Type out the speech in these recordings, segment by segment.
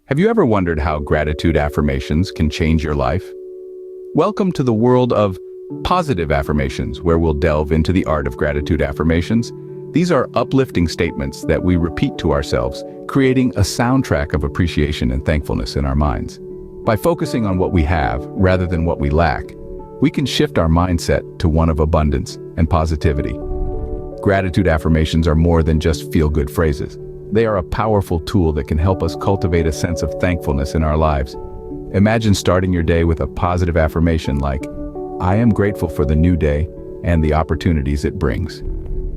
Have you ever wondered how gratitude affirmations can change your life? Welcome to the world of positive affirmations, where we'll delve into the art of gratitude affirmations. These are uplifting statements that we repeat to ourselves, creating a soundtrack of appreciation and thankfulness in our minds. By focusing on what we have rather than what we lack, we can shift our mindset to one of abundance and positivity. Gratitude affirmations are more than just feel-good phrases. They are a powerful tool that can help us cultivate a sense of thankfulness in our lives. Imagine starting your day with a positive affirmation like, "I am grateful for the new day and the opportunities it brings."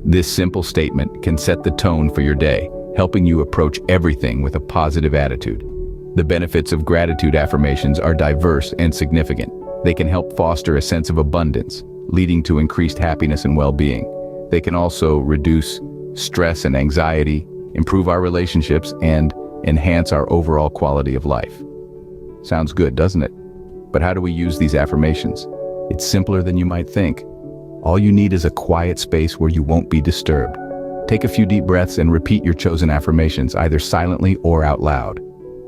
This simple statement can set the tone for your day, helping you approach everything with a positive attitude. The benefits of gratitude affirmations are diverse and significant. They can help foster a sense of abundance, leading to increased happiness and well-being. They can also reduce stress and anxiety, improve our relationships, and enhance our overall quality of life. Sounds good, doesn't it? But how do we use these affirmations? It's simpler than you might think. All you need is a quiet space where you won't be disturbed. Take a few deep breaths and repeat your chosen affirmations, either silently or out loud.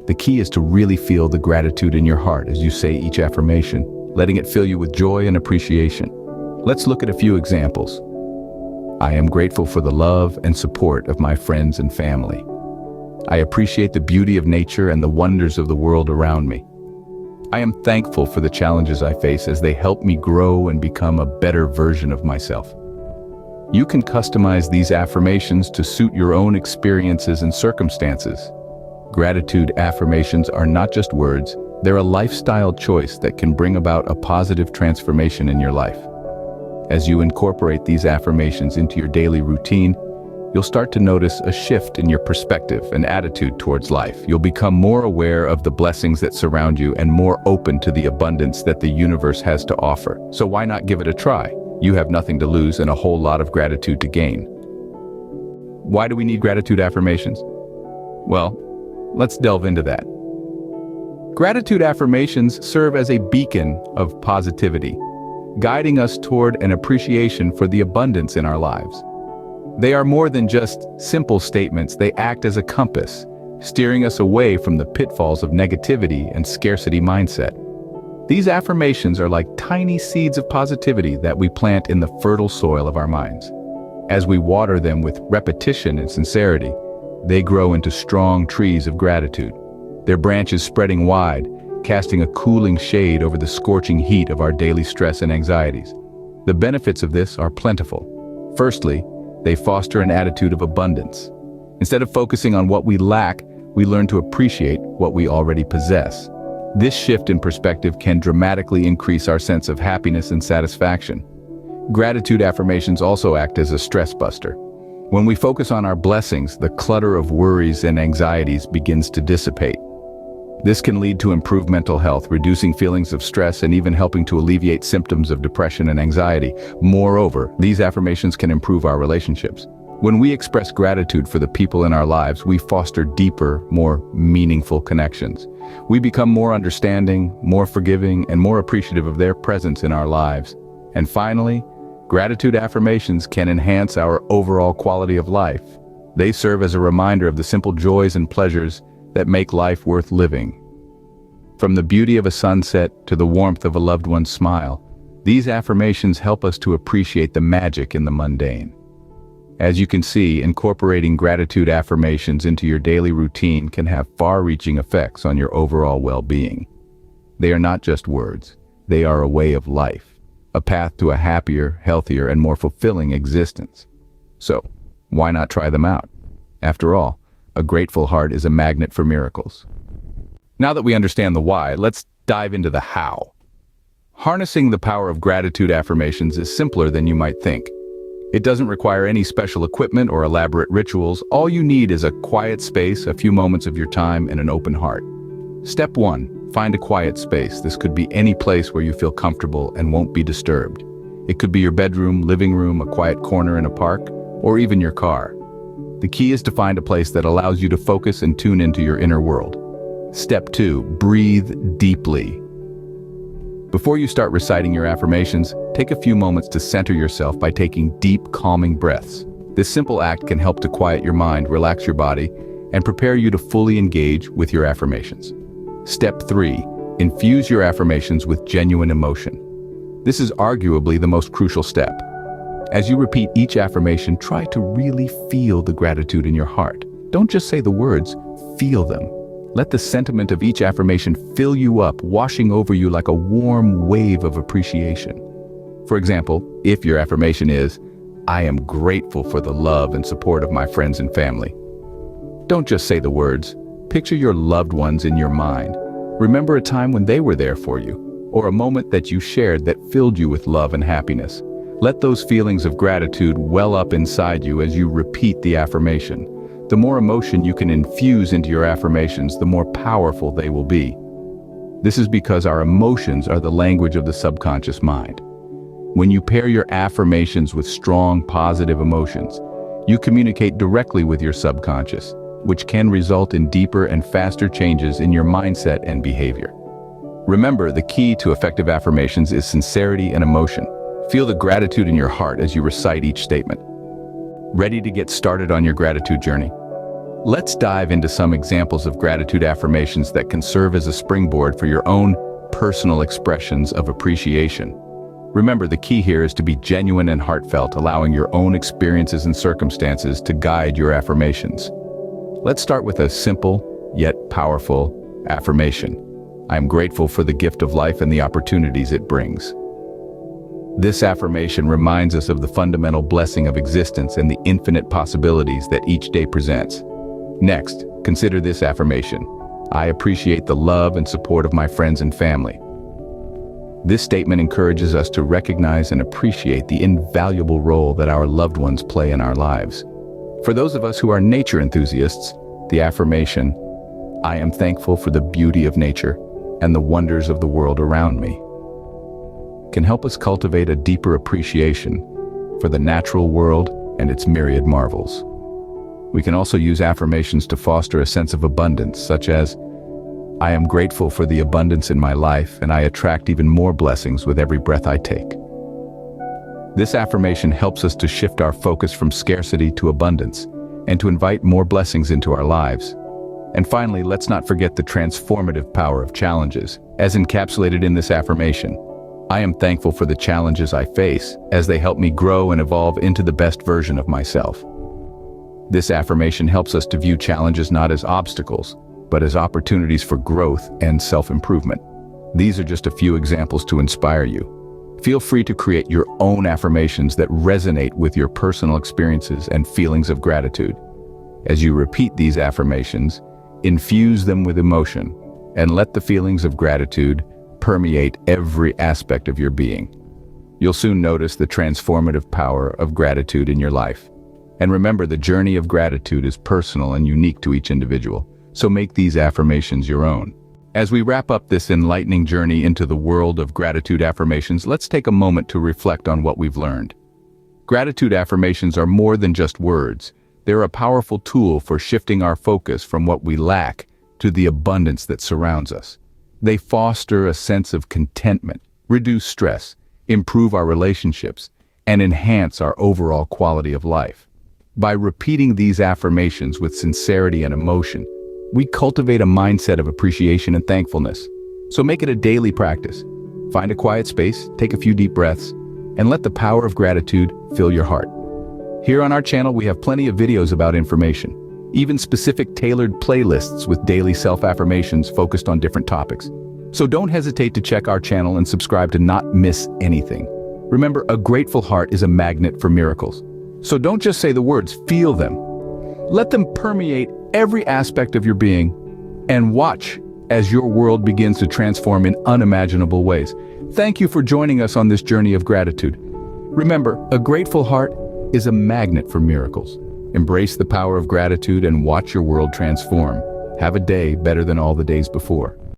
The key is to really feel the gratitude in your heart as you say each affirmation, letting it fill you with joy and appreciation. Let's look at a few examples. I am grateful for the love and support of my friends and family. I appreciate the beauty of nature and the wonders of the world around me. I am thankful for the challenges I face as they help me grow and become a better version of myself. You can customize these affirmations to suit your own experiences and circumstances. Gratitude affirmations are not just words, they're a lifestyle choice that can bring about a positive transformation in your life. As you incorporate these affirmations into your daily routine, you'll start to notice a shift in your perspective and attitude towards life. You'll become more aware of the blessings that surround you and more open to the abundance that the universe has to offer. So why not give it a try? You have nothing to lose and a whole lot of gratitude to gain. Why do we need gratitude affirmations? Well, let's delve into that. Gratitude affirmations serve as a beacon of positivity, guiding us toward an appreciation for the abundance in our lives. They are more than just simple statements. They act as a compass, steering us away from the pitfalls of negativity and scarcity mindset. These affirmations are like tiny seeds of positivity that we plant in the fertile soil of our minds. As we water them with repetition and sincerity, they grow into strong trees of gratitude, their branches spreading wide, casting a cooling shade over the scorching heat of our daily stress and anxieties. The benefits of this are plentiful. Firstly, they foster an attitude of abundance. Instead of focusing on what we lack, we learn to appreciate what we already possess. This shift in perspective can dramatically increase our sense of happiness and satisfaction. Gratitude affirmations also act as a stress buster. When we focus on our blessings, the clutter of worries and anxieties begins to dissipate. This can lead to improved mental health, reducing feelings of stress and even helping to alleviate symptoms of depression and anxiety. Moreover, these affirmations can improve our relationships. When we express gratitude for the people in our lives, we foster deeper, more meaningful connections. We become more understanding, more forgiving, and more appreciative of their presence in our lives. And finally, gratitude affirmations can enhance our overall quality of life. They serve as a reminder of the simple joys and pleasures that make life worth living. From the beauty of a sunset to the warmth of a loved one's smile, these affirmations help us to appreciate the magic in the mundane. As you can see, incorporating gratitude affirmations into your daily routine can have far-reaching effects on your overall well-being. They are not just words, they are a way of life, a path to a happier, healthier, and more fulfilling existence. So, why not try them out? After all, a grateful heart is a magnet for miracles. Now that we understand the why, let's dive into the how. Harnessing the power of gratitude affirmations is simpler than you might think. It doesn't require any special equipment or elaborate rituals. All you need is a quiet space, a few moments of your time, and an open heart. Step 1, find a quiet space. This could be any place where you feel comfortable and won't be disturbed. It could be your bedroom, living room, a quiet corner in a park, or even your car. The key is to find a place that allows you to focus and tune into your inner world. Step 2, breathe deeply. Before you start reciting your affirmations, take a few moments to center yourself by taking deep, calming breaths. This simple act can help to quiet your mind, relax your body, and prepare you to fully engage with your affirmations. Step 3. Infuse your affirmations with genuine emotion. This is arguably the most crucial step. As you repeat each affirmation, try to really feel the gratitude in your heart. Don't just say the words, feel them. Let the sentiment of each affirmation fill you up, washing over you like a warm wave of appreciation. For example, if your affirmation is, I am grateful for the love and support of my friends and family. Don't just say the words, picture your loved ones in your mind. Remember a time when they were there for you, or a moment that you shared that filled you with love and happiness. Let those feelings of gratitude well up inside you as you repeat the affirmation. The more emotion you can infuse into your affirmations, the more powerful they will be. This is because our emotions are the language of the subconscious mind. When you pair your affirmations with strong, positive emotions, you communicate directly with your subconscious, which can result in deeper and faster changes in your mindset and behavior. Remember, the key to effective affirmations is sincerity and emotion. Feel the gratitude in your heart as you recite each statement. Ready to get started on your gratitude journey? Let's dive into some examples of gratitude affirmations that can serve as a springboard for your own personal expressions of appreciation. Remember, the key here is to be genuine and heartfelt, allowing your own experiences and circumstances to guide your affirmations. Let's start with a simple, yet powerful affirmation. I am grateful for the gift of life and the opportunities it brings. This affirmation reminds us of the fundamental blessing of existence and the infinite possibilities that each day presents. Next, consider this affirmation. I appreciate the love and support of my friends and family. This statement encourages us to recognize and appreciate the invaluable role that our loved ones play in our lives. For those of us who are nature enthusiasts, the affirmation, I am thankful for the beauty of nature and the wonders of the world around me, can help us cultivate a deeper appreciation for the natural world and its myriad marvels. We can also use affirmations to foster a sense of abundance, such as, I am grateful for the abundance in my life and I attract even more blessings with every breath I take. This affirmation helps us to shift our focus from scarcity to abundance and to invite more blessings into our lives. And finally, let's not forget the transformative power of challenges, as encapsulated in this affirmation. I am thankful for the challenges I face, as they help me grow and evolve into the best version of myself. This affirmation helps us to view challenges not as obstacles, but as opportunities for growth and self-improvement. These are just a few examples to inspire you. Feel free to create your own affirmations that resonate with your personal experiences and feelings of gratitude. As you repeat these affirmations, infuse them with emotion and let the feelings of gratitude permeate every aspect of your being. You'll soon notice the transformative power of gratitude in your life. And remember, the journey of gratitude is personal and unique to each individual, so make these affirmations your own. As we wrap up this enlightening journey into the world of gratitude affirmations, let's take a moment to reflect on what we've learned. Gratitude affirmations are more than just words. They're a powerful tool for shifting our focus from what we lack to the abundance that surrounds us. They foster a sense of contentment, reduce stress, improve our relationships, and enhance our overall quality of life. By repeating these affirmations with sincerity and emotion, we cultivate a mindset of appreciation and thankfulness. So make it a daily practice. Find a quiet space, take a few deep breaths, and let the power of gratitude fill your heart. Here on our channel, we have plenty of videos about information, even specific tailored playlists with daily self-affirmations focused on different topics. So don't hesitate to check our channel and subscribe to not miss anything. Remember, a grateful heart is a magnet for miracles. So don't just say the words, feel them. Let them permeate every aspect of your being and watch as your world begins to transform in unimaginable ways. Thank you for joining us on this journey of gratitude. Remember, a grateful heart is a magnet for miracles. Embrace the power of gratitude and watch your world transform. Have a day better than all the days before.